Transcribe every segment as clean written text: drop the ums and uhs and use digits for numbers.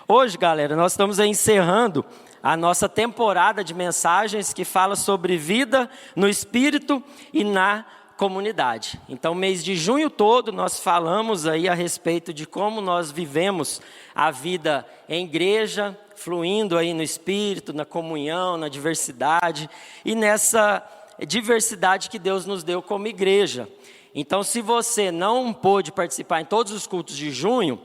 Hoje, galera, nós estamos aí encerrando a nossa temporada de mensagens que fala sobre vida no Espírito e na comunidade. Então, mês de junho todo, nós falamos aí a respeito de como nós vivemos a vida em igreja, fluindo aí no Espírito, na comunhão, na diversidade e nessa diversidade que Deus nos deu como igreja. Então, se você não pôde participar em todos os cultos de junho,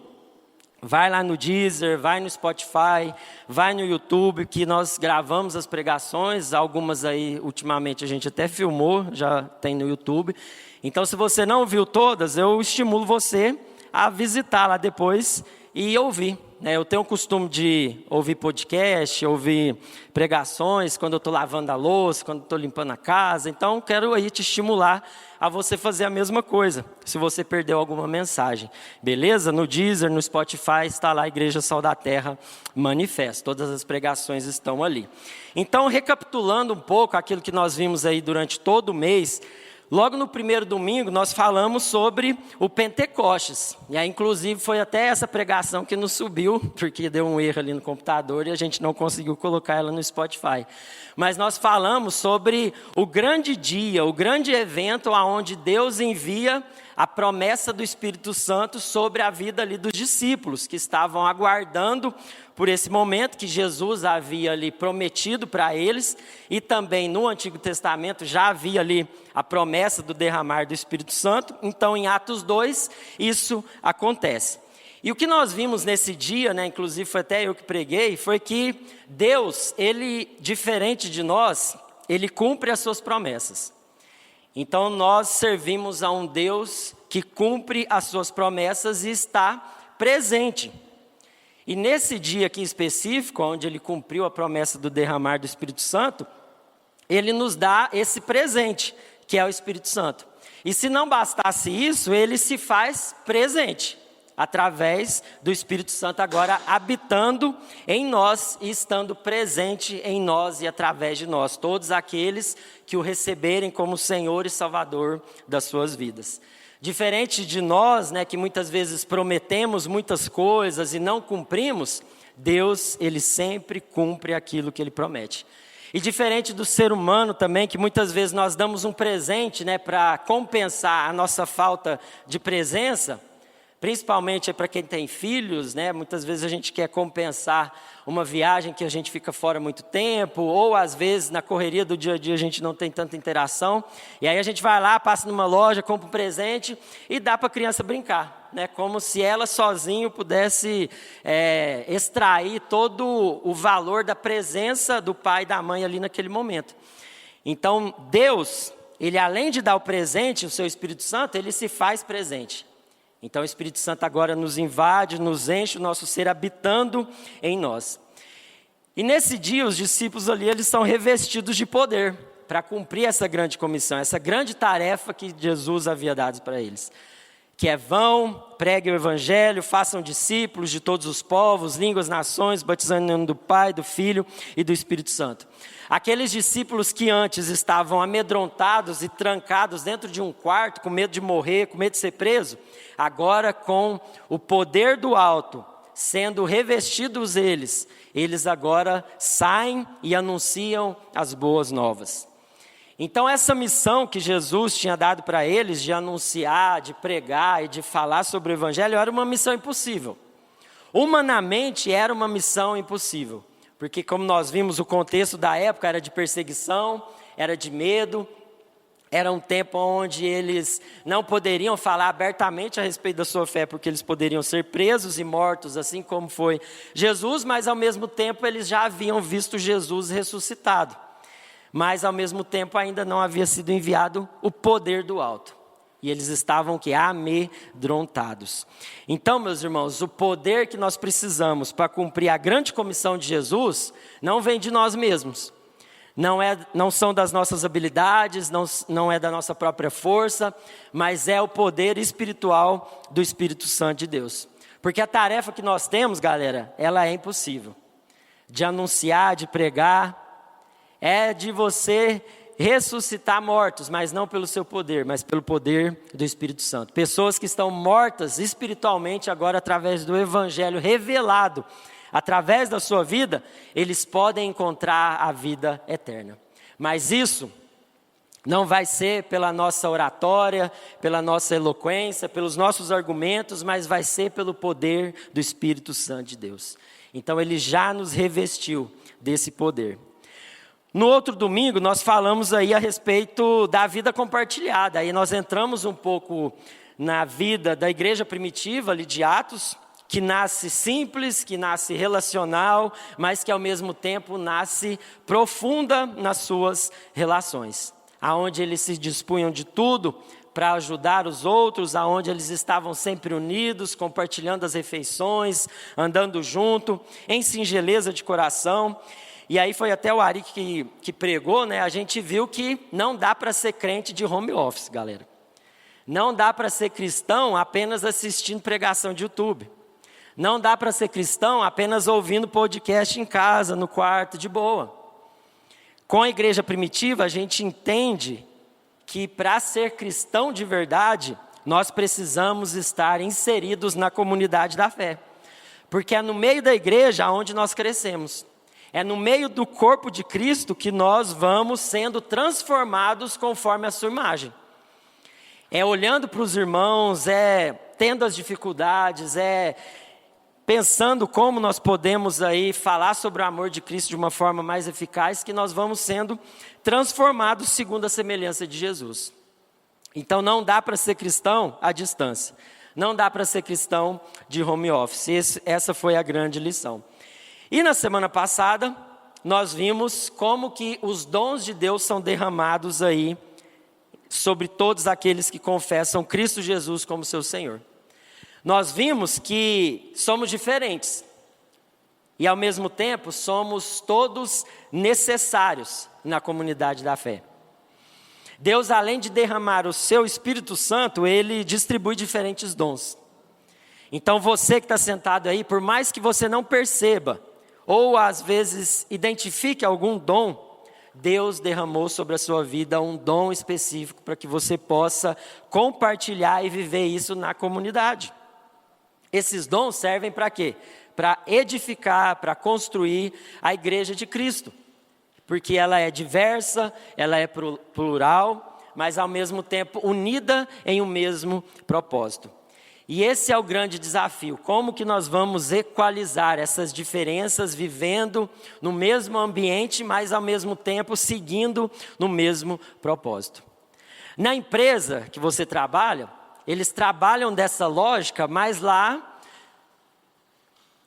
vai lá no Deezer, vai no Spotify, vai no YouTube, que nós gravamos as pregações, algumas aí ultimamente a gente até filmou, já tem no YouTube. Então, se você não viu todas, eu estimulo você a visitar lá depois e ouvir. Eu tenho o costume de ouvir podcast, ouvir pregações quando eu estou lavando a louça, quando estou limpando a casa. Então, quero aí te estimular a você fazer a mesma coisa, se você perdeu alguma mensagem. Beleza? No Deezer, no Spotify, está lá a Igreja Sal da Terra Manifesto. Todas as pregações estão ali. Então, recapitulando um pouco aquilo que nós vimos aí durante todo o mês, logo no primeiro domingo, nós falamos sobre o Pentecostes. E aí, inclusive, foi até essa pregação que nos subiu, porque deu um erro ali no computador e a gente não conseguiu colocar ela no Spotify. Mas nós falamos sobre o grande dia, o grande evento onde Deus envia a promessa do Espírito Santo sobre a vida ali dos discípulos, que estavam aguardando por esse momento que Jesus havia ali prometido para eles, e também no Antigo Testamento já havia ali a promessa do derramar do Espírito Santo. Então, em Atos 2, isso acontece. E o que nós vimos nesse dia, inclusive foi até eu que preguei, foi que Deus, Ele, diferente de nós, Ele cumpre as suas promessas. Então, nós servimos a um Deus que cumpre as suas promessas e está presente. E nesse dia aqui específico, onde Ele cumpriu a promessa do derramar do Espírito Santo, Ele nos dá esse presente, que é o Espírito Santo. E se não bastasse isso, Ele se faz presente, através do Espírito Santo agora habitando em nós e estando presente em nós e através de nós, todos aqueles que o receberem como Senhor e Salvador das suas vidas. Diferente de nós, que muitas vezes prometemos muitas coisas e não cumprimos, Deus, Ele sempre cumpre aquilo que Ele promete. E diferente do ser humano também, que muitas vezes nós damos um presente, para compensar a nossa falta de presença, principalmente para quem tem filhos, muitas vezes a gente quer compensar uma viagem que a gente fica fora muito tempo, ou às vezes na correria do dia a dia a gente não tem tanta interação, e aí a gente vai lá, passa numa loja, compra um presente e dá para a criança brincar, como se ela sozinha pudesse extrair todo o valor da presença do pai e da mãe ali naquele momento. Então Deus, Ele além de dar o presente, o seu Espírito Santo, Ele se faz presente. Então o Espírito Santo agora nos invade, nos enche o nosso ser habitando em nós. E nesse dia os discípulos ali, eles são revestidos de poder para cumprir essa grande comissão, essa grande tarefa que Jesus havia dado para eles. Que é vão, preguem o Evangelho, façam discípulos de todos os povos, línguas, nações, batizando em nome do Pai, do Filho e do Espírito Santo. Aqueles discípulos que antes estavam amedrontados e trancados dentro de um quarto, com medo de morrer, com medo de ser preso, agora com o poder do alto, sendo revestidos eles agora saem e anunciam as boas novas. Então essa missão que Jesus tinha dado para eles, de anunciar, de pregar e de falar sobre o Evangelho, era uma missão impossível. Humanamente era uma missão impossível. Porque como nós vimos, o contexto da época era de perseguição, era de medo, era um tempo onde eles não poderiam falar abertamente a respeito da sua fé, porque eles poderiam ser presos e mortos, assim como foi Jesus, mas ao mesmo tempo eles já haviam visto Jesus ressuscitado. Mas ao mesmo tempo ainda não havia sido enviado o poder do alto. E eles estavam amedrontados. Então, meus irmãos, o poder que nós precisamos para cumprir a grande comissão de Jesus não vem de nós mesmos. Não são das nossas habilidades, não é da nossa própria força, mas é o poder espiritual do Espírito Santo de Deus. Porque a tarefa que nós temos, galera, ela é impossível. De anunciar, de pregar, é de você ressuscitar mortos, mas não pelo seu poder, mas pelo poder do Espírito Santo. Pessoas que estão mortas espiritualmente agora através do Evangelho revelado através da sua vida, eles podem encontrar a vida eterna. Mas isso não vai ser pela nossa oratória, pela nossa eloquência, pelos nossos argumentos, mas vai ser pelo poder do Espírito Santo de Deus. Então Ele já nos revestiu desse poder. No outro domingo nós falamos aí a respeito da vida compartilhada. Aí nós entramos um pouco na vida da igreja primitiva ali de Atos, que nasce simples, que nasce relacional, mas que ao mesmo tempo nasce profunda nas suas relações. Aonde eles se dispunham de tudo para ajudar os outros, aonde eles estavam sempre unidos, compartilhando as refeições, andando junto, em singeleza de coração. E aí foi até o Ari que pregou, né? A gente viu que não dá para ser crente de home office, galera. Não dá para ser cristão apenas assistindo pregação de YouTube. Não dá para ser cristão apenas ouvindo podcast em casa, no quarto, de boa. Com a igreja primitiva, a gente entende que para ser cristão de verdade, nós precisamos estar inseridos na comunidade da fé. Porque é no meio da igreja onde nós crescemos. É no meio do corpo de Cristo que nós vamos sendo transformados conforme a sua imagem. É olhando para os irmãos, é tendo as dificuldades, é pensando como nós podemos aí falar sobre o amor de Cristo de uma forma mais eficaz, que nós vamos sendo transformados segundo a semelhança de Jesus. Então não dá para ser cristão à distância. Não dá para ser cristão de home office. Essa foi a grande lição. E na semana passada, nós vimos como que os dons de Deus são derramados aí sobre todos aqueles que confessam Cristo Jesus como seu Senhor. Nós vimos que somos diferentes e ao mesmo tempo somos todos necessários na comunidade da fé. Deus, além de derramar o seu Espírito Santo, Ele distribui diferentes dons. Então você que está sentado aí, por mais que você não perceba, ou às vezes identifique algum dom, Deus derramou sobre a sua vida um dom específico para que você possa compartilhar e viver isso na comunidade. Esses dons servem para quê? Para edificar, para construir a igreja de Cristo. Porque ela é diversa, ela é plural, mas ao mesmo tempo unida em um mesmo propósito. E esse é o grande desafio, como que nós vamos equalizar essas diferenças, vivendo no mesmo ambiente, mas ao mesmo tempo seguindo no mesmo propósito. Na empresa que você trabalha, eles trabalham dessa lógica, mas lá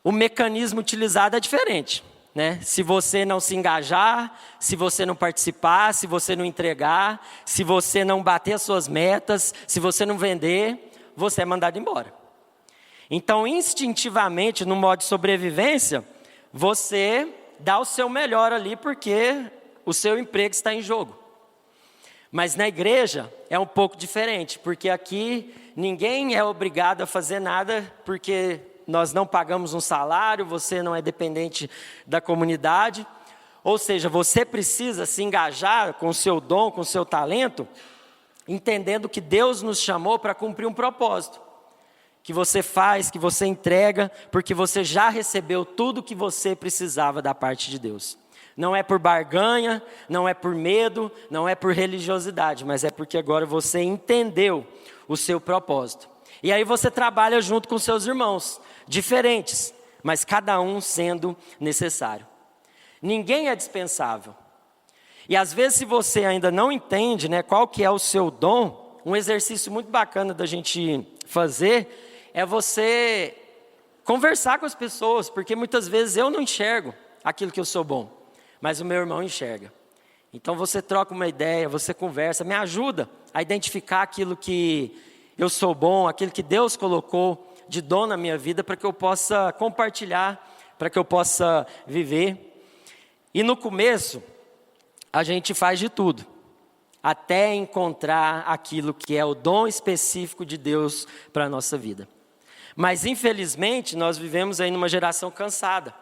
o mecanismo utilizado é diferente, né? Se você não se engajar, se você não participar, se você não entregar, se você não bater as suas metas, se você não vender, você é mandado embora. Então, instintivamente, no modo de sobrevivência, você dá o seu melhor ali porque o seu emprego está em jogo. Mas na igreja é um pouco diferente, porque aqui ninguém é obrigado a fazer nada, porque nós não pagamos um salário, você não é dependente da comunidade. Ou seja, você precisa se engajar com o seu dom, com o seu talento, entendendo que Deus nos chamou para cumprir um propósito. Que você faz, que você entrega, porque você já recebeu tudo que você precisava da parte de Deus. Não é por barganha, não é por medo, não é por religiosidade, mas é porque agora você entendeu o seu propósito. E aí você trabalha junto com seus irmãos, diferentes, mas cada um sendo necessário. Ninguém é dispensável. E às vezes, se você ainda não entende, né, qual que é o seu dom, um exercício muito bacana da gente fazer é você conversar com as pessoas, porque muitas vezes eu não enxergo aquilo que eu sou bom, mas o meu irmão enxerga. Então você troca uma ideia, você conversa, me ajuda a identificar aquilo que eu sou bom, aquilo que Deus colocou de dom na minha vida, para que eu possa compartilhar, para que eu possa viver. E no começo, a gente faz de tudo, até encontrar aquilo que é o dom específico de Deus para a nossa vida. Mas infelizmente nós vivemos aí numa geração cansada,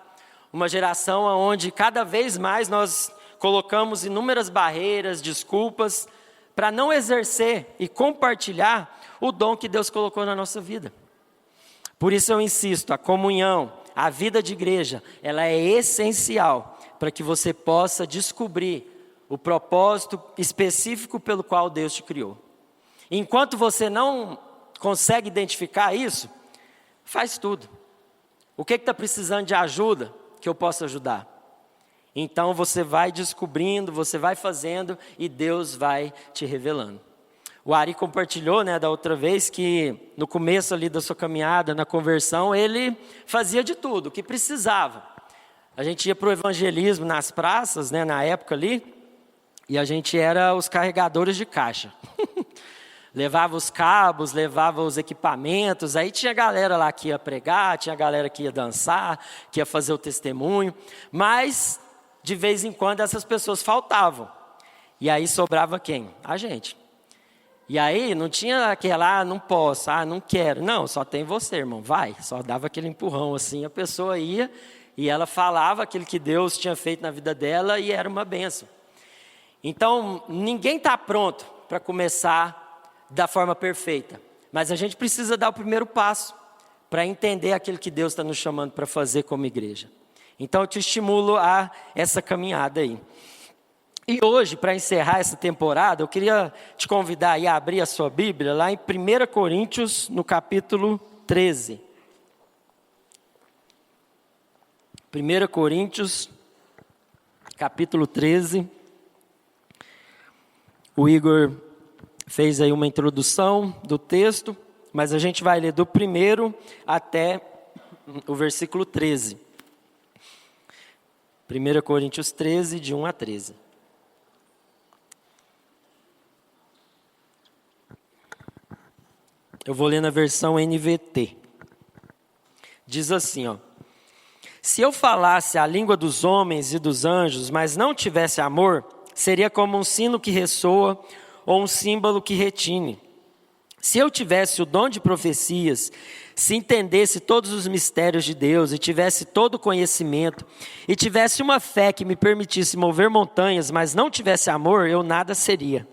uma geração onde cada vez mais nós colocamos inúmeras barreiras, desculpas, para não exercer e compartilhar o dom que Deus colocou na nossa vida. Por isso eu insisto, a comunhão, a vida de igreja, ela é essencial para que você possa descobrir o propósito específico pelo qual Deus te criou. Enquanto você não consegue identificar isso, faz tudo. O que está precisando de ajuda que eu possa ajudar? Então você vai descobrindo, você vai fazendo e Deus vai te revelando. O Ari compartilhou, da outra vez, que no começo ali da sua caminhada, na conversão, ele fazia de tudo, o que precisava. A gente ia para o evangelismo nas praças, na época ali, e a gente era os carregadores de caixa. Levava os cabos, levava os equipamentos, aí tinha galera lá que ia pregar, tinha galera que ia dançar, que ia fazer o testemunho, mas de vez em quando essas pessoas faltavam. E aí sobrava quem? A gente. E aí não tinha aquela, não posso, não quero. Não, só tem você, irmão, vai. Só dava aquele empurrão assim, a pessoa ia e ela falava aquilo que Deus tinha feito na vida dela e era uma bênção. Então, ninguém está pronto para começar da forma perfeita. Mas a gente precisa dar o primeiro passo para entender aquilo que Deus está nos chamando para fazer como igreja. Então eu te estimulo a essa caminhada aí. E hoje, para encerrar essa temporada, eu queria te convidar a abrir a sua Bíblia lá em 1 Coríntios, no capítulo 13. 1 Coríntios, capítulo 13. O Igor fez aí uma introdução do texto, mas a gente vai ler do 1 até o versículo 13. 1 Coríntios 13, de 1 a 13. Eu vou ler na versão NVT. Diz assim, se eu falasse a língua dos homens e dos anjos, mas não tivesse amor, seria como um sino que ressoa ou um símbolo que retine. Se eu tivesse o dom de profecias, se entendesse todos os mistérios de Deus e tivesse todo o conhecimento, e tivesse uma fé que me permitisse mover montanhas, mas não tivesse amor, eu nada seria.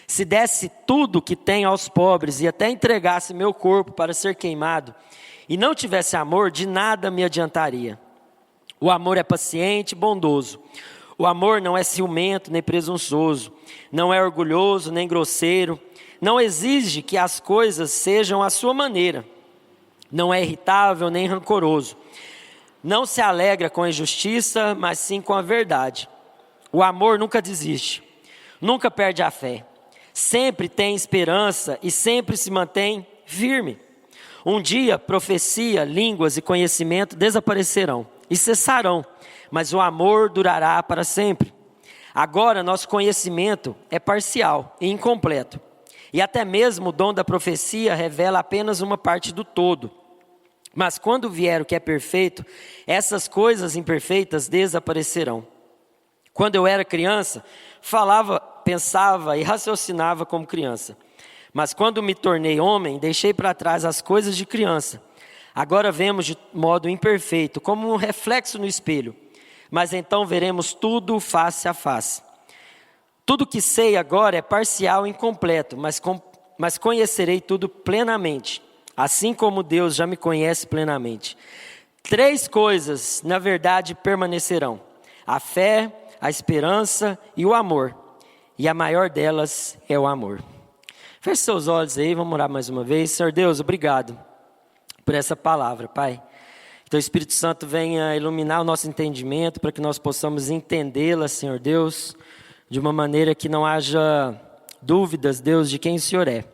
Se desse tudo que tenho aos pobres e até entregasse meu corpo para ser queimado, e não tivesse amor, de nada me adiantaria. O amor é paciente e bondoso. O amor não é ciumento nem presunçoso, não é orgulhoso nem grosseiro, não exige que as coisas sejam à sua maneira, não é irritável nem rancoroso, não se alegra com a injustiça, mas sim com a verdade. O amor nunca desiste, nunca perde a fé, sempre tem esperança e sempre se mantém firme. Um dia, profecia, línguas e conhecimento desaparecerão e cessarão, mas o amor durará para sempre. Agora, nosso conhecimento é parcial e incompleto, e até mesmo o dom da profecia revela apenas uma parte do todo. Mas quando vier o que é perfeito, essas coisas imperfeitas desaparecerão. Quando eu era criança, falava, pensava e raciocinava como criança. Mas quando me tornei homem, deixei para trás as coisas de criança. Agora vemos de modo imperfeito, como um reflexo no espelho. Mas então veremos tudo face a face. Tudo que sei agora é parcial e incompleto, mas conhecerei tudo plenamente, assim como Deus já me conhece plenamente. 3 coisas, na verdade, permanecerão: a fé, a esperança e o amor. E a maior delas é o amor. Feche seus olhos aí, vamos orar mais uma vez. Senhor Deus, obrigado por essa palavra, Pai. Que o Espírito Santo venha iluminar o nosso entendimento para que nós possamos entendê-la, Senhor Deus, de uma maneira que não haja dúvidas, Deus, de quem o Senhor é.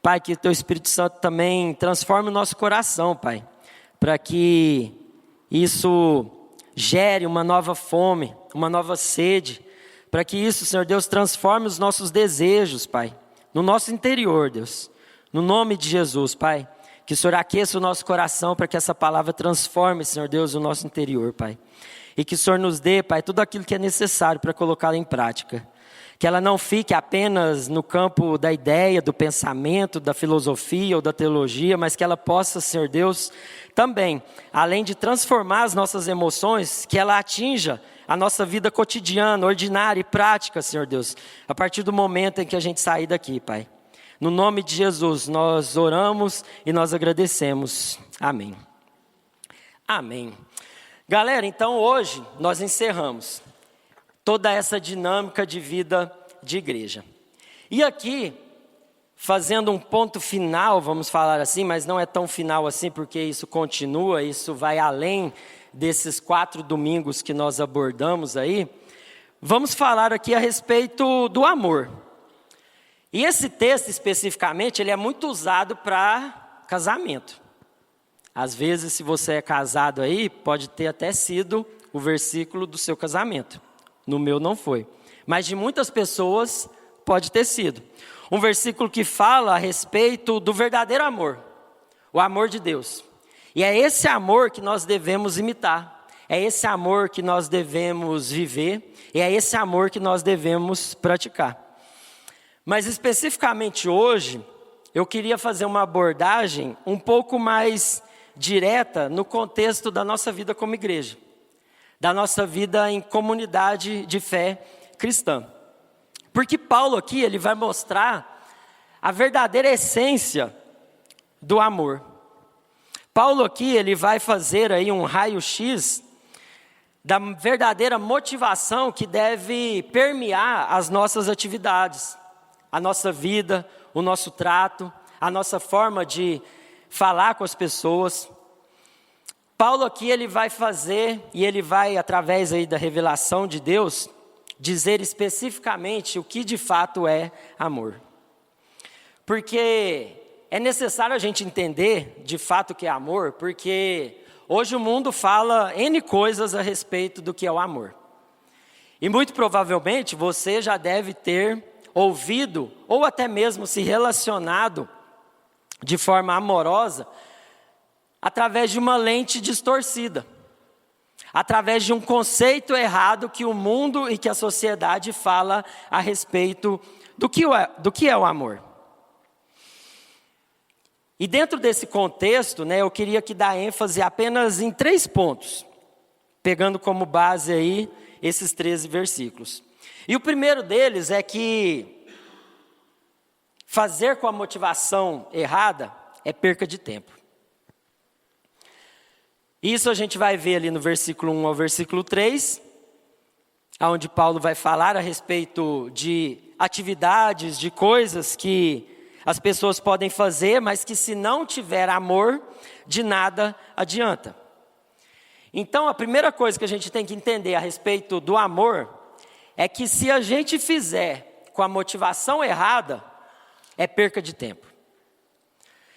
Pai, que o Teu Espírito Santo também transforme o nosso coração, Pai, para que isso gere uma nova fome, uma nova sede, para que isso, Senhor Deus, transforme os nossos desejos, Pai, no nosso interior, Deus, no nome de Jesus, Pai. Que o Senhor aqueça o nosso coração para que essa palavra transforme, Senhor Deus, o nosso interior, Pai. E que o Senhor nos dê, Pai, tudo aquilo que é necessário para colocá-la em prática. Que ela não fique apenas no campo da ideia, do pensamento, da filosofia ou da teologia, mas que ela possa, Senhor Deus, também, além de transformar as nossas emoções, que ela atinja a nossa vida cotidiana, ordinária e prática, Senhor Deus, a partir do momento em que a gente sair daqui, Pai. No nome de Jesus, nós oramos e nós agradecemos. Amém. Amém. Galera, então hoje nós encerramos toda essa dinâmica de vida de igreja. E aqui, fazendo um ponto final, vamos falar assim, mas não é tão final assim, porque isso continua, isso vai além desses 4 domingos que nós abordamos aí. Vamos falar aqui a respeito do amor. E esse texto especificamente, ele é muito usado para casamento. Às vezes, se você é casado aí, pode ter até sido o versículo do seu casamento. No meu não foi. Mas de muitas pessoas pode ter sido. Um versículo que fala a respeito do verdadeiro amor. O amor de Deus. E é esse amor que nós devemos imitar. É esse amor que nós devemos viver. E é esse amor que nós devemos praticar. Mas especificamente hoje, eu queria fazer uma abordagem um pouco mais direta no contexto da nossa vida como igreja, da nossa vida em comunidade de fé cristã. Porque Paulo aqui, ele vai mostrar a verdadeira essência do amor. Paulo aqui, ele vai fazer aí um raio-x da verdadeira motivação que deve permear as nossas atividades, a nossa vida, o nosso trato, a nossa forma de falar com as pessoas. Paulo aqui, ele vai fazer, e ele vai, através aí da revelação de Deus, dizer especificamente o que de fato é amor. Porque é necessário a gente entender de fato o que é amor, porque hoje o mundo fala N coisas a respeito do que é o amor. E muito provavelmente você já deve ter ouvido, ou até mesmo se relacionado de forma amorosa, através de uma lente distorcida, através de um conceito errado que o mundo e que a sociedade fala a respeito do que é o amor. E dentro desse contexto, eu queria aqui dar ênfase apenas em 3 pontos, pegando como base aí esses 13 versículos. E o primeiro deles é que fazer com a motivação errada é perca de tempo. Isso a gente vai ver ali no versículo 1 ao versículo 3, onde Paulo vai falar a respeito de atividades, de coisas que as pessoas podem fazer, mas que se não tiver amor, de nada adianta. Então, a primeira coisa que a gente tem que entender a respeito do amor é que se a gente fizer com a motivação errada, é perca de tempo.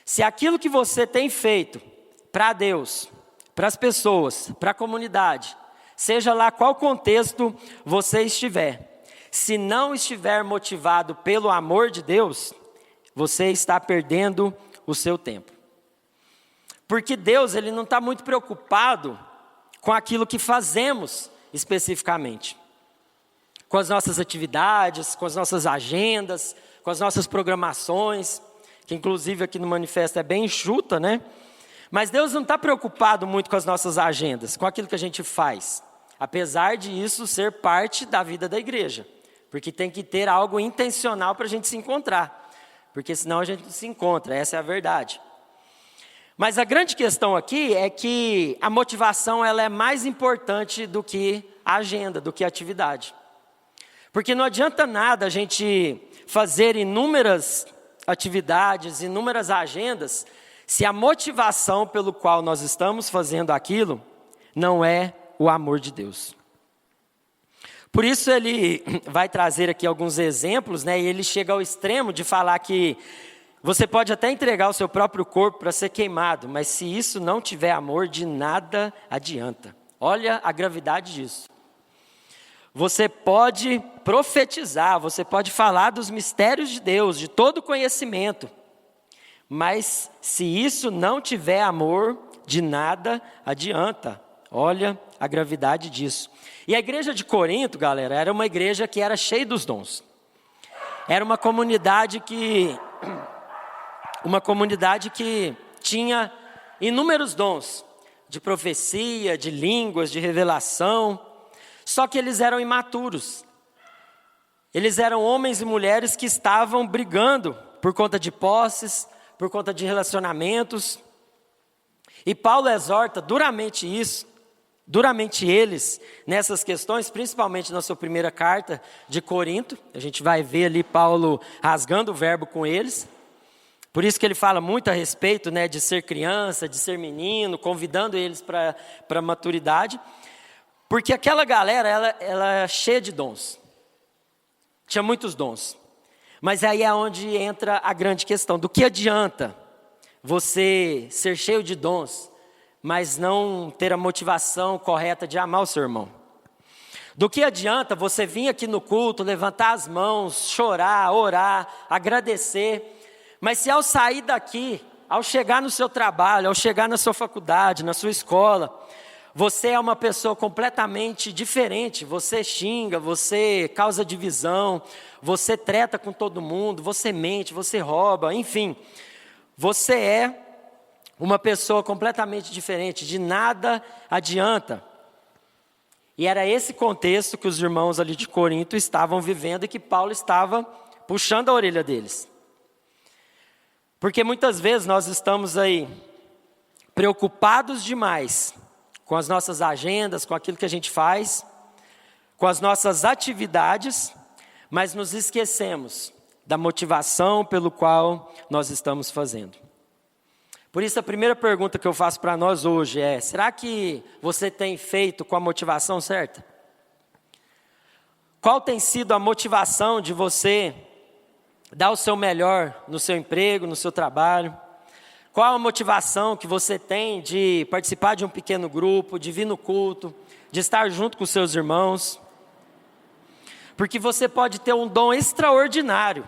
Se aquilo que você tem feito para Deus, para as pessoas, para a comunidade, seja lá qual contexto você estiver, se não estiver motivado pelo amor de Deus, você está perdendo o seu tempo. Porque Deus, ele não está muito preocupado com aquilo que fazemos especificamente. Com as nossas atividades, com as nossas agendas, com as nossas programações, que inclusive aqui no manifesto é bem enxuta, né? Mas Deus não está preocupado muito com as nossas agendas, com aquilo que a gente faz. Apesar de isso ser parte da vida da igreja. Porque tem que ter algo intencional para a gente se encontrar. Porque senão a gente não se encontra, essa é a verdade. Mas a grande questão aqui é que a motivação ela é mais importante do que a agenda, do que a atividade. Porque não adianta nada a gente fazer inúmeras atividades, inúmeras agendas, se a motivação pelo qual nós estamos fazendo aquilo não é o amor de Deus. Por isso ele vai trazer aqui alguns exemplos, e ele chega ao extremo de falar que você pode até entregar o seu próprio corpo para ser queimado, mas se isso não tiver amor, de nada adianta. Olha a gravidade disso. Você pode profetizar, você pode falar dos mistérios de Deus, de todo conhecimento, mas se isso não tiver amor, de nada adianta. Olha a gravidade disso. E a igreja de Corinto, galera, era uma igreja que era cheia dos dons. Era uma comunidade que tinha inúmeros dons, de profecia, de línguas, de revelação. Só que eles eram imaturos. Eles eram homens e mulheres que estavam brigando por conta de posses, por conta de relacionamentos. E Paulo exorta duramente eles, nessas questões, principalmente na sua primeira carta de Corinto. A gente vai ver ali Paulo rasgando o verbo com eles. Por isso que ele fala muito a respeito, né, de ser criança, de ser menino, convidando eles para a maturidade. Porque aquela galera, ela é cheia de dons. Tinha muitos dons. Mas aí é onde entra a grande questão. Do que adianta você ser cheio de dons, mas não ter a motivação correta de amar o seu irmão? Do que adianta você vir aqui no culto, levantar as mãos, chorar, orar, agradecer, mas se ao sair daqui, ao chegar no seu trabalho, ao chegar na sua faculdade, na sua escola, você é uma pessoa completamente diferente, você xinga, você causa divisão, você treta com todo mundo, você mente, você rouba, enfim, você é uma pessoa completamente diferente, de nada adianta. E era esse contexto que os irmãos ali de Corinto estavam vivendo e que Paulo estava puxando a orelha deles. Porque muitas vezes nós estamos aí preocupados demais com as nossas agendas, com aquilo que a gente faz, com as nossas atividades, mas nos esquecemos da motivação pelo qual nós estamos fazendo. Por isso a primeira pergunta que eu faço para nós hoje é: será que você tem feito com a motivação certa? Qual tem sido a motivação de você dar o seu melhor no seu emprego, no seu trabalho? Qual a motivação que você tem de participar de um pequeno grupo, de vir no culto, de estar junto com seus irmãos? Porque você pode ter um dom extraordinário,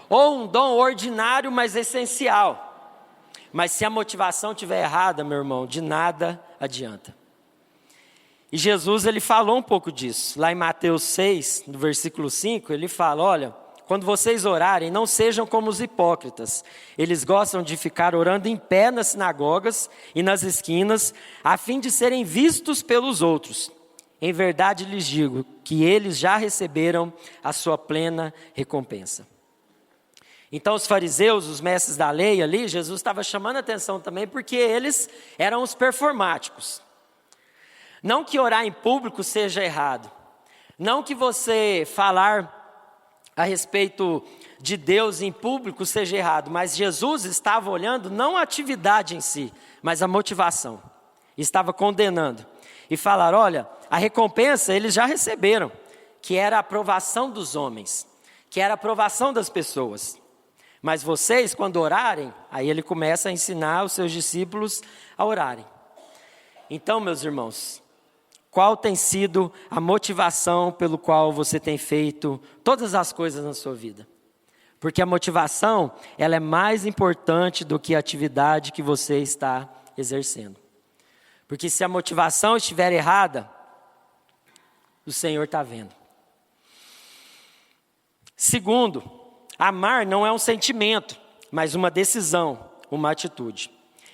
ou um dom ordinário, mas essencial. Mas se a motivação estiver errada, meu irmão, de nada adianta. E Jesus, ele falou um pouco disso. Lá em Mateus 6, no versículo 5, ele fala: olha, quando vocês orarem, não sejam como os hipócritas. Eles gostam de ficar orando em pé nas sinagogas e nas esquinas, a fim de serem vistos pelos outros. Em verdade lhes digo que eles já receberam a sua plena recompensa. Então os fariseus, os mestres da lei ali, Jesus estava chamando a atenção também porque eles eram os performáticos. Não que orar em público seja errado. Não que você falar a respeito de Deus em público seja errado. Mas Jesus estava olhando não a atividade em si, mas a motivação. Estava condenando. E falar: olha, a recompensa eles já receberam, que era a aprovação dos homens, que era a aprovação das pessoas. Mas vocês, quando orarem, aí ele começa a ensinar os seus discípulos a orarem. Então, meus irmãos, qual tem sido a motivação pelo qual você tem feito todas as coisas na sua vida? Porque a motivação, ela é mais importante do que a atividade que você está exercendo. Porque se a motivação estiver errada, o Senhor está vendo. Segundo, amar não é um sentimento, mas uma decisão, uma atitude.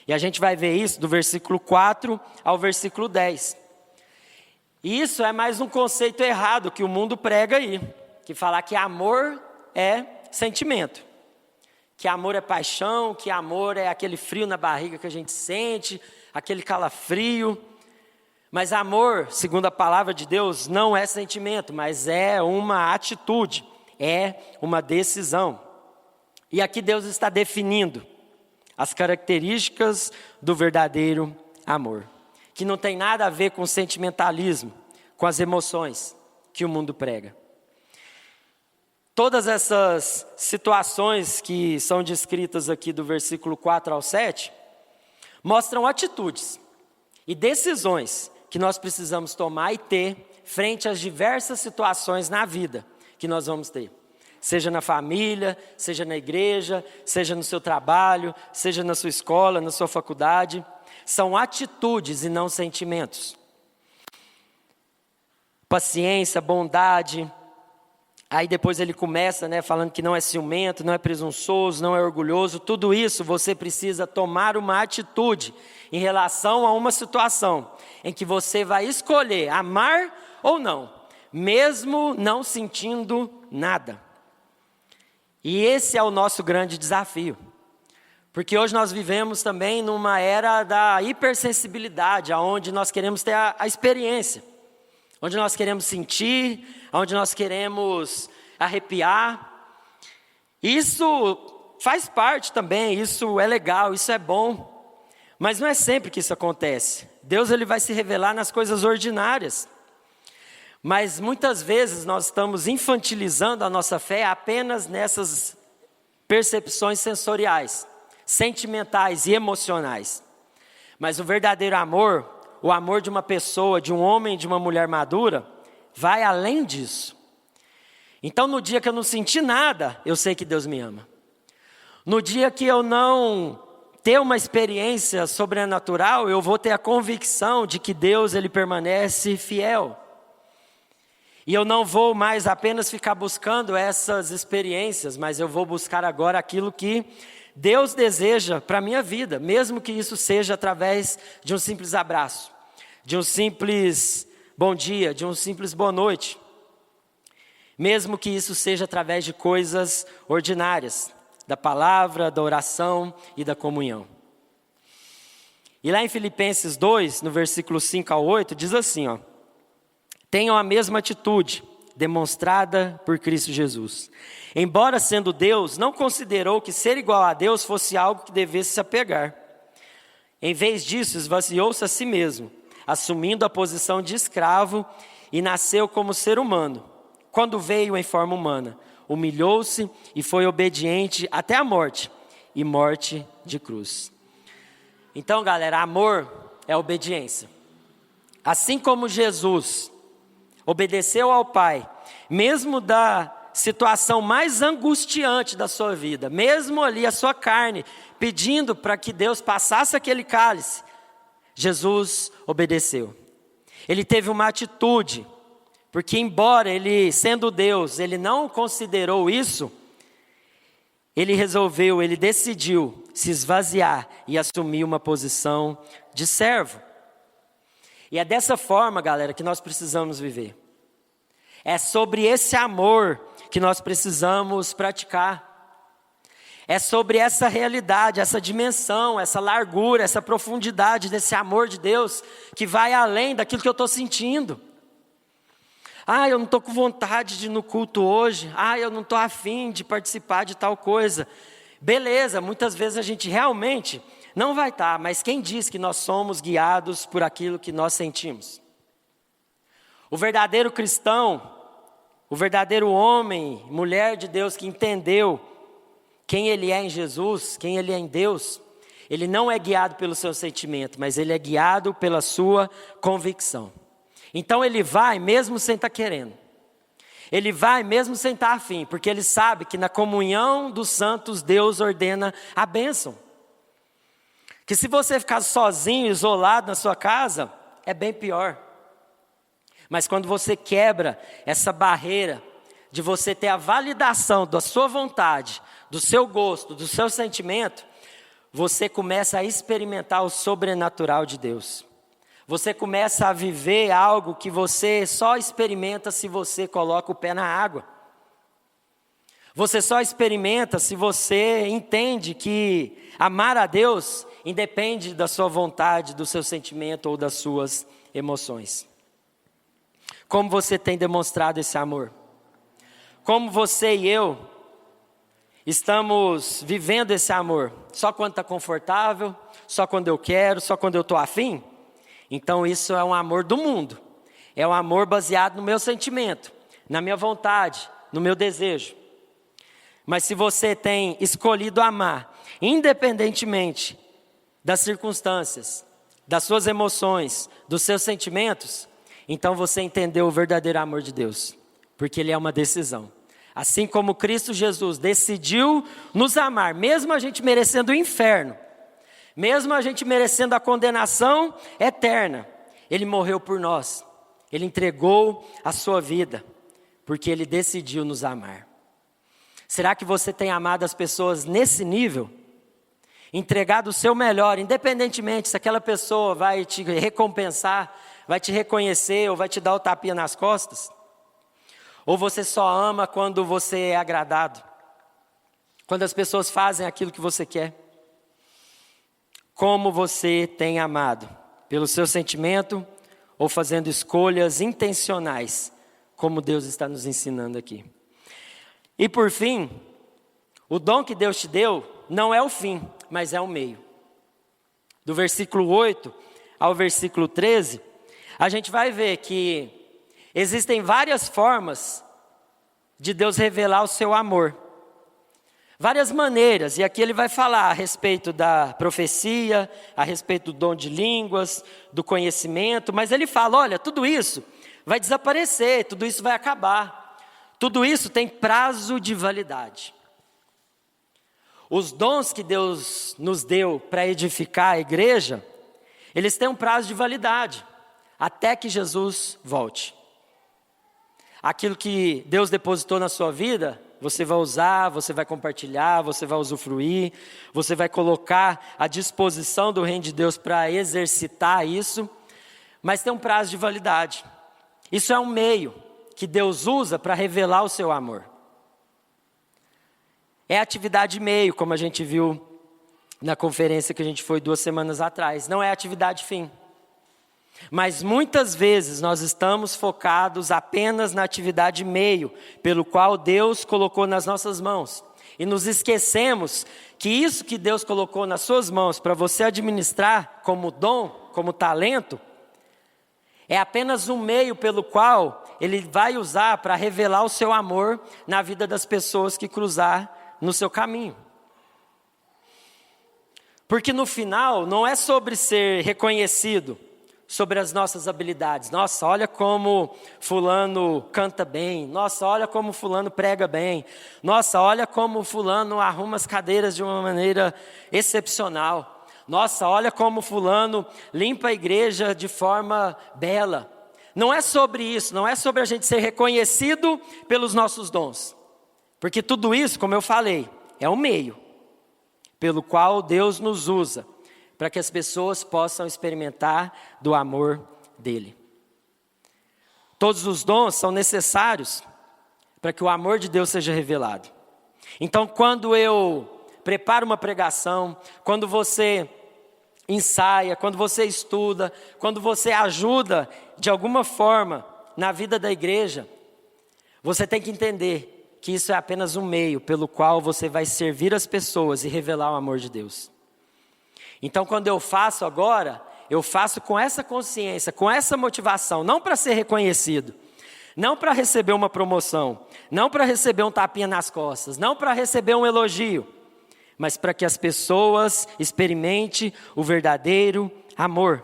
E a gente vai ver isso do versículo 4 ao versículo 10. E isso é mais um conceito errado que o mundo prega aí, que falar que amor é sentimento, que amor é paixão, que amor é aquele frio na barriga que a gente sente, aquele calafrio. Mas amor, segundo a palavra de Deus, não é sentimento, mas é uma atitude, é uma decisão. E aqui Deus está definindo as características do verdadeiro amor, que não tem nada a ver com o sentimentalismo, com as emoções que o mundo prega. Todas essas situações que são descritas aqui do versículo 4 ao 7, mostram atitudes e decisões que nós precisamos tomar e ter frente às diversas situações na vida que nós vamos ter. Seja na família, seja na igreja, seja no seu trabalho, seja na sua escola, na sua faculdade. São atitudes e não sentimentos. Paciência, bondade. Aí depois ele começa, falando que não é ciumento, não é presunçoso, não é orgulhoso. Tudo isso você precisa tomar uma atitude em relação a uma situação em que você vai escolher amar ou não, mesmo não sentindo nada. E esse é o nosso grande desafio. Porque hoje nós vivemos também numa era da hipersensibilidade, onde nós queremos ter a experiência, onde nós queremos sentir, onde nós queremos arrepiar. Isso faz parte também, isso é legal, isso é bom, mas não é sempre que isso acontece. Deus ele vai se revelar nas coisas ordinárias, mas muitas vezes nós estamos infantilizando a nossa fé apenas nessas percepções sensoriais, sentimentais e emocionais. Mas o verdadeiro amor, o amor de uma pessoa, de um homem e de uma mulher madura, vai além disso. Então no dia que eu não senti nada, eu sei que Deus me ama. No dia que eu não ter uma experiência sobrenatural, eu vou ter a convicção de que Deus ele permanece fiel. E eu não vou mais apenas ficar buscando essas experiências, mas eu vou buscar agora aquilo que Deus deseja para a minha vida, mesmo que isso seja através de um simples abraço, de um simples bom dia, de um simples boa noite. Mesmo que isso seja através de coisas ordinárias, da palavra, da oração e da comunhão. E lá em Filipenses 2, no versículo 5 ao 8, diz assim, ó: tenham a mesma atitude demonstrada por Cristo Jesus. Embora sendo Deus, não considerou que ser igual a Deus fosse algo que devesse se apegar. Em vez disso, esvaziou-se a si mesmo, assumindo a posição de escravo e nasceu como ser humano. Quando veio em forma humana, humilhou-se e foi obediente até a morte, e morte de cruz. Então, galera, amor é obediência. Assim como Jesus obedeceu ao Pai, mesmo da situação mais angustiante da sua vida, mesmo ali a sua carne pedindo para que Deus passasse aquele cálice, Jesus obedeceu. Ele teve uma atitude, porque embora ele, sendo Deus, ele não considerou isso, ele decidiu se esvaziar e assumir uma posição de servo. E é dessa forma, galera, que nós precisamos viver. É sobre esse amor que nós precisamos praticar. É sobre essa realidade, essa dimensão, essa largura, essa profundidade desse amor de Deus que vai além daquilo que eu estou sentindo. Ah, eu não estou com vontade de ir no culto hoje. Ah, eu não estou afim de participar de tal coisa. Beleza, muitas vezes a gente realmente não vai estar, mas quem diz que nós somos guiados por aquilo que nós sentimos? O verdadeiro cristão, o verdadeiro homem, mulher de Deus que entendeu quem ele é em Jesus, quem ele é em Deus, ele não é guiado pelo seu sentimento, mas ele é guiado pela sua convicção. Então ele vai mesmo sem estar querendo. Ele vai mesmo sem estar afim, porque ele sabe que na comunhão dos santos Deus ordena a bênção. Que se você ficar sozinho, isolado na sua casa, é bem pior. Mas quando você quebra essa barreira de você ter a validação da sua vontade, do seu gosto, do seu sentimento, você começa a experimentar o sobrenatural de Deus. Você começa a viver algo que você só experimenta se você coloca o pé na água. Você só experimenta se você entende que amar a Deus independe da sua vontade, do seu sentimento ou das suas emoções. Como você tem demonstrado esse amor? Como você e eu estamos vivendo esse amor? Só quando está confortável? Só quando eu quero? Só quando eu estou afim? Então isso é um amor do mundo. É um amor baseado no meu sentimento, na minha vontade, no meu desejo. Mas se você tem escolhido amar, independentemente das circunstâncias, das suas emoções, dos seus sentimentos, então você entendeu o verdadeiro amor de Deus, porque ele é uma decisão. Assim como Cristo Jesus decidiu nos amar, mesmo a gente merecendo o inferno, mesmo a gente merecendo a condenação eterna, ele morreu por nós, ele entregou a sua vida, porque ele decidiu nos amar. Será que você tem amado as pessoas nesse nível? Entregado o seu melhor, independentemente se aquela pessoa vai te recompensar, vai te reconhecer ou vai te dar o tapinha nas costas? Ou você só ama quando você é agradado? Quando as pessoas fazem aquilo que você quer? como você tem amado, pelo seu sentimento ou fazendo escolhas intencionais, como Deus está nos ensinando aqui. E por fim, o dom que Deus te deu não é o fim, mas é o meio. Do versículo 8 ao versículo 13, a gente vai ver que existem várias formas de Deus revelar o seu amor. Várias maneiras, e aqui ele vai falar a respeito da profecia, a respeito do dom de línguas, do conhecimento, mas ele fala, olha, tudo isso vai desaparecer, tudo isso vai acabar. Tudo isso tem prazo de validade. Os dons que Deus nos deu para edificar a igreja, eles têm um prazo de validade, até que Jesus volte. Aquilo que Deus depositou na sua vida, você vai usar, você vai compartilhar, você vai usufruir, você vai colocar à disposição do reino de Deus para exercitar isso, mas tem um prazo de validade. Isso é um meio que Deus usa para revelar o seu amor. É atividade meio, como a gente viu na conferência que a gente foi 2 semanas atrás. Não é atividade fim. Mas muitas vezes nós estamos focados apenas na atividade meio, pelo qual Deus colocou nas nossas mãos. E nos esquecemos que isso que Deus colocou nas suas mãos para você administrar como dom, como talento, é apenas um meio pelo qual Ele vai usar para revelar o seu amor na vida das pessoas que cruzar no seu caminho. Porque no final não é sobre ser reconhecido, sobre as nossas habilidades. Nossa, olha como fulano canta bem. Nossa, olha como fulano prega bem. Nossa, olha como fulano arruma as cadeiras de uma maneira excepcional. Nossa, olha como fulano limpa a igreja de forma bela. Não é sobre isso, não é sobre a gente ser reconhecido pelos nossos dons. Porque tudo isso, como eu falei, é um meio pelo qual Deus nos usa para que as pessoas possam experimentar do amor dele. Todos os dons são necessários para que o amor de Deus seja revelado. Então, quando eu preparo uma pregação, quando você ensaia, quando você estuda, quando você ajuda de alguma forma na vida da igreja, você tem que entender que isso é apenas um meio pelo qual você vai servir as pessoas e revelar o amor de Deus. Então, quando eu faço agora, eu faço com essa consciência, com essa motivação, não para ser reconhecido, não para receber uma promoção, não para receber um tapinha nas costas, não para receber um elogio, mas para que as pessoas experimentem o verdadeiro amor,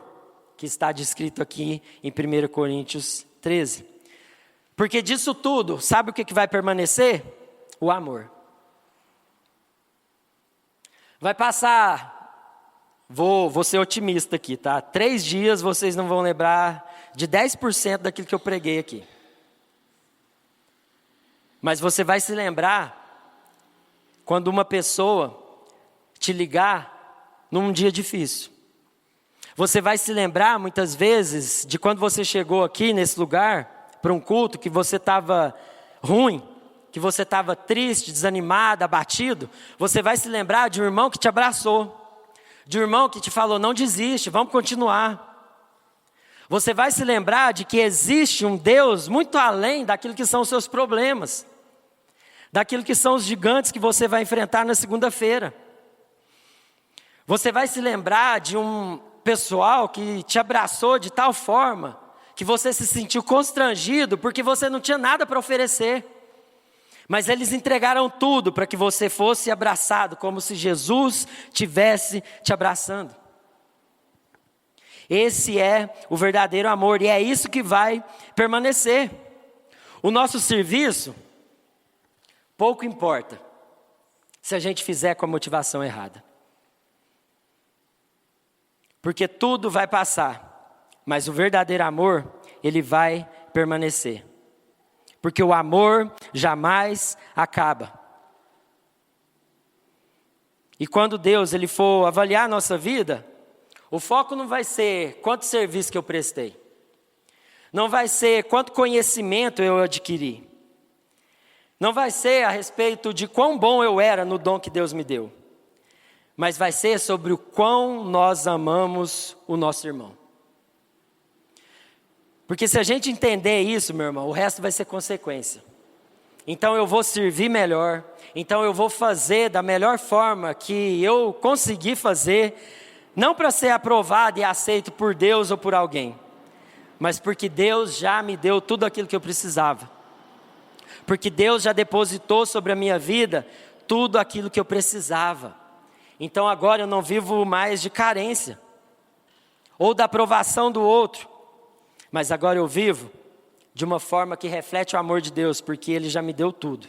que está descrito aqui em 1 Coríntios 13. Porque disso tudo, sabe o que vai permanecer? O amor. Vai passar... Vou ser otimista aqui, tá? 3 dias vocês não vão lembrar de 10% daquilo que eu preguei aqui. Mas você vai se lembrar quando uma pessoa te ligar num dia difícil. Você vai se lembrar muitas vezes de quando você chegou aqui nesse lugar para um culto que você estava ruim, que você estava triste, desanimado, abatido. Você vai se lembrar de um irmão que te abraçou. De um irmão que te falou, não desiste, vamos continuar. Você vai se lembrar de que existe um Deus muito além daquilo que são os seus problemas, daquilo que são os gigantes que você vai enfrentar na segunda-feira. Você vai se lembrar de um pessoal que te abraçou de tal forma que você se sentiu constrangido porque você não tinha nada para oferecer. Mas eles entregaram tudo para que você fosse abraçado, como se Jesus tivesse te abraçando. Esse é o verdadeiro amor e é isso que vai permanecer. O nosso serviço, pouco importa se a gente fizer com a motivação errada. Porque tudo vai passar, mas o verdadeiro amor, ele vai permanecer. Porque o amor jamais acaba. E quando Deus ele for avaliar a nossa vida, o foco não vai ser quanto serviço que eu prestei. Não vai ser quanto conhecimento eu adquiri. Não vai ser a respeito de quão bom eu era no dom que Deus me deu. mas vai ser sobre o quão nós amamos o nosso irmão. Porque se a gente entender isso, meu irmão, o resto vai ser consequência. Então eu vou servir melhor, então eu vou fazer da melhor forma que eu conseguir fazer, não para ser aprovado e aceito por Deus ou por alguém, mas porque Deus já me deu tudo aquilo que eu precisava. Porque Deus já depositou sobre a minha vida tudo aquilo que eu precisava. Então agora eu não vivo mais de carência, ou da aprovação do outro, mas agora eu vivo de uma forma que reflete o amor de Deus, porque Ele já me deu tudo.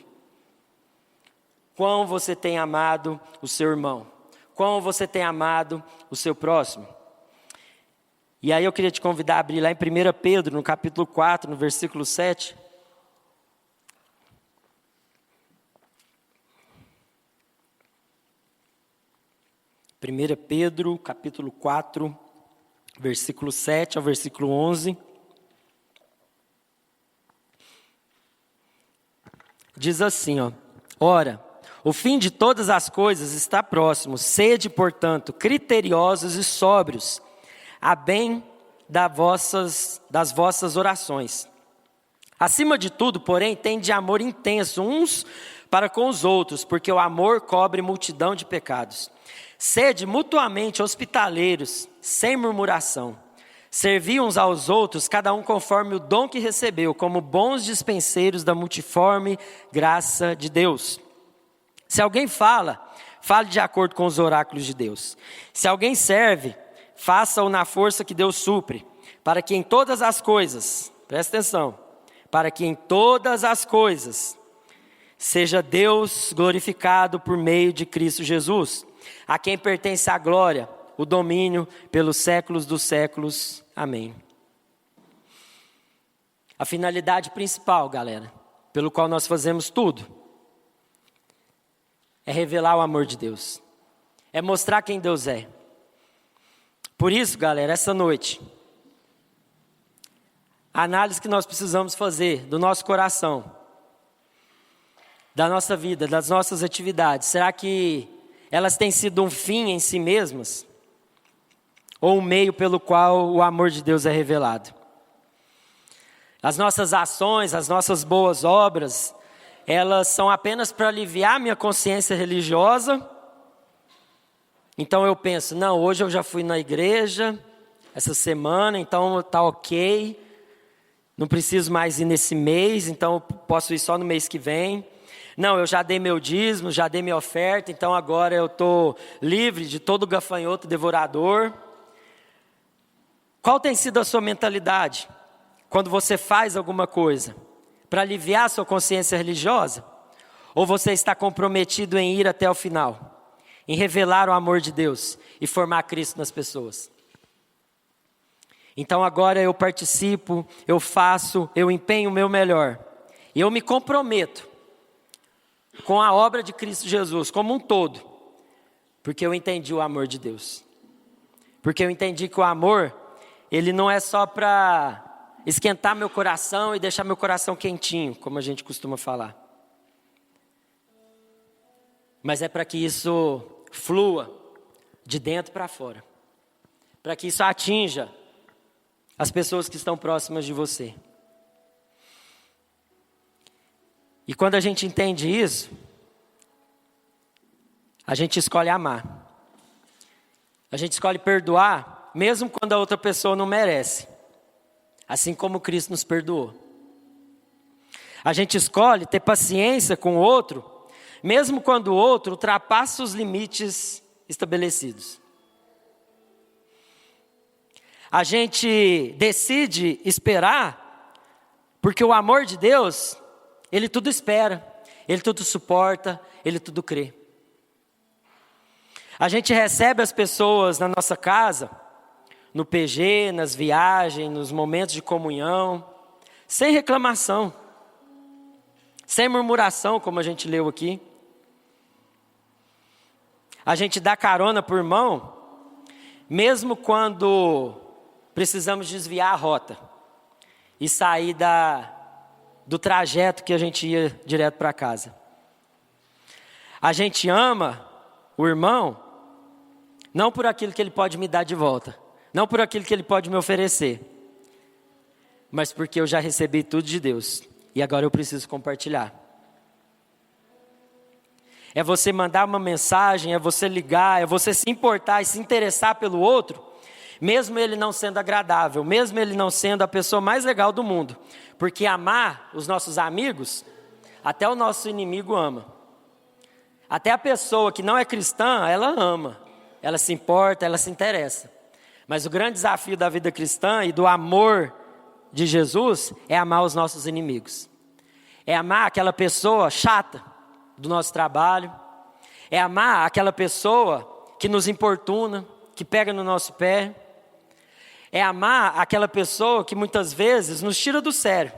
Quão você tem amado o seu irmão? Quão você tem amado o seu próximo? E aí eu queria te convidar a abrir lá em 1 Pedro, no capítulo 4, no versículo 7. Primeira Pedro, capítulo 4, versículo 7 ao versículo 11. Diz assim, ora, o fim de todas as coisas está próximo, sede, portanto, criteriosos e sóbrios, a bem das vossas orações. Acima de tudo, porém, tende amor intenso uns para com os outros, porque o amor cobre multidão de pecados. Sede mutuamente hospitaleiros, sem murmuração. Servi uns aos outros, cada um conforme o dom que recebeu, como bons dispenseiros da multiforme graça de Deus. Se alguém fale de acordo com os oráculos de Deus. Se alguém serve, faça-o na força que Deus supre, para que em todas as coisas, presta atenção, para que em todas as coisas seja Deus glorificado por meio de Cristo Jesus, a quem pertence a glória, o domínio pelos séculos dos séculos. Amém. A finalidade principal, galera, pelo qual nós fazemos tudo, é revelar o amor de Deus. É mostrar quem Deus é. Por isso, galera, essa noite, a análise que nós precisamos fazer do nosso coração, da nossa vida, das nossas atividades, será que elas têm sido um fim em si mesmas? Ou um meio pelo qual o amor de Deus é revelado? As nossas ações, as nossas boas obras, elas são apenas para aliviar minha consciência religiosa? Então eu penso, não, hoje eu já fui na igreja, essa semana, então está ok, não preciso mais ir nesse mês, então eu posso ir só no mês que vem. Não, eu já dei meu dízimo, já dei minha oferta, então agora eu estou livre de todo gafanhoto devorador. Qual tem sido a sua mentalidade quando você faz alguma coisa? Para aliviar a sua consciência religiosa? Ou você está comprometido em ir até o final? Em revelar o amor de Deus e formar Cristo nas pessoas? Então agora eu participo, eu faço, eu empenho o meu melhor. E eu me comprometo com a obra de Cristo Jesus como um todo. Porque eu entendi o amor de Deus. Porque eu entendi que o amor, ele não é só para esquentar meu coração e deixar meu coração quentinho, como a gente costuma falar. Mas é para que isso flua de dentro para fora. Para que isso atinja as pessoas que estão próximas de você. E quando a gente entende isso, a gente escolhe amar. A gente escolhe perdoar, mesmo quando a outra pessoa não merece. Assim como Cristo nos perdoou. A gente escolhe ter paciência com o outro, mesmo quando o outro ultrapassa os limites estabelecidos. A gente decide esperar, porque o amor de Deus, Ele tudo espera, Ele tudo suporta, Ele tudo crê. A gente recebe as pessoas na nossa casa, no PG, nas viagens, nos momentos de comunhão, sem reclamação, sem murmuração, como a gente leu aqui. A gente dá carona para o irmão, mesmo quando precisamos desviar a rota e sair do trajeto que a gente ia direto para casa. A gente ama o irmão, Não por aquilo que Ele pode me dar de volta. Não por aquilo que Ele pode me oferecer. Mas porque eu já recebi tudo de Deus. E agora eu preciso compartilhar. É você mandar uma mensagem, é você ligar, é você se importar e se interessar pelo outro, mesmo ele não sendo agradável, mesmo ele não sendo a pessoa mais legal do mundo. Porque amar os nossos amigos, até o nosso inimigo ama. Até a pessoa que não é cristã, ela ama. Ela se importa, ela se interessa. Mas o grande desafio da vida cristã e do amor de Jesus é amar os nossos inimigos. É amar aquela pessoa chata do nosso trabalho. É amar aquela pessoa que nos importuna, que pega no nosso pé. É amar aquela pessoa que muitas vezes nos tira do sério.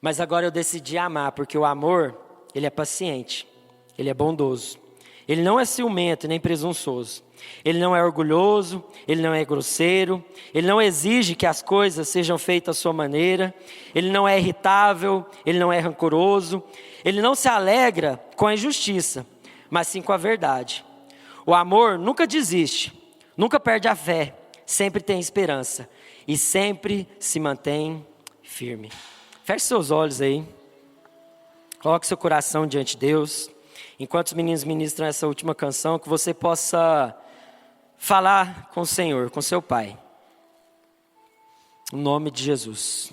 Mas agora eu decidi amar, porque o amor, ele é paciente, ele é bondoso. Ele não é ciumento nem presunçoso. Ele não é orgulhoso, ele não é grosseiro. Ele não exige que as coisas sejam feitas à sua maneira. Ele não é irritável, ele não é rancoroso. Ele não se alegra com a injustiça, mas sim com a verdade. O amor nunca desiste, nunca perde a fé, sempre tem esperança e sempre se mantém firme. Feche seus olhos aí, coloque seu coração diante de Deus. Enquanto os meninos ministram essa última canção, que você possa falar com o Senhor, com seu Pai. Em nome de Jesus.